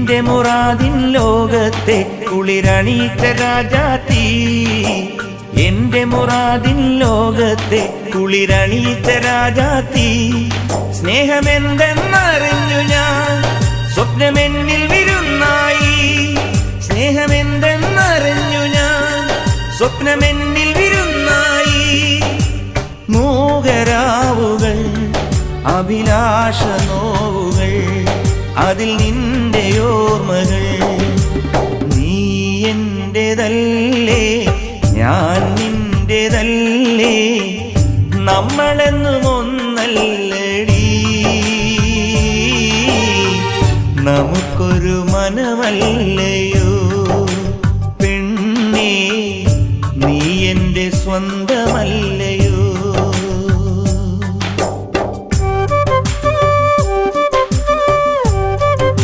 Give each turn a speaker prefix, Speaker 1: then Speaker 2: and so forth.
Speaker 1: എന്റെ മുറാദിൻ ലോകത്തെ കുളിരണീച്ച രാജാത്തി, എന്റെ മുറാദിൻ ലോകത്തെ കുളിരണീച്ച രാജാത്തി. സ്നേഹമെന്തെന്നറിഞ്ഞു ഞാൻ, സ്വപ്നമെന്നിൽ വിരുന്നായി. സ്നേഹമെന്തെന്നറിഞ്ഞു ഞാൻ, സ്വപ്നമെന്നിൽ വിരുന്നായി. മോഹരാവുകൾ, അഭിലാഷ നോവുകൾ, അതിൽ നിന്റെ ഓർമ്മകൾ. നീ എന്റേതല്ലേ, ഞാൻ നിന്റേതല്ലേ, നമ്മളെന്നും ഒന്നല്ലടി. നമുക്കൊരു മനമല്ലയോ പെണ്ണേ, നീ എന്റെ സ്വന്തമല്ലേ.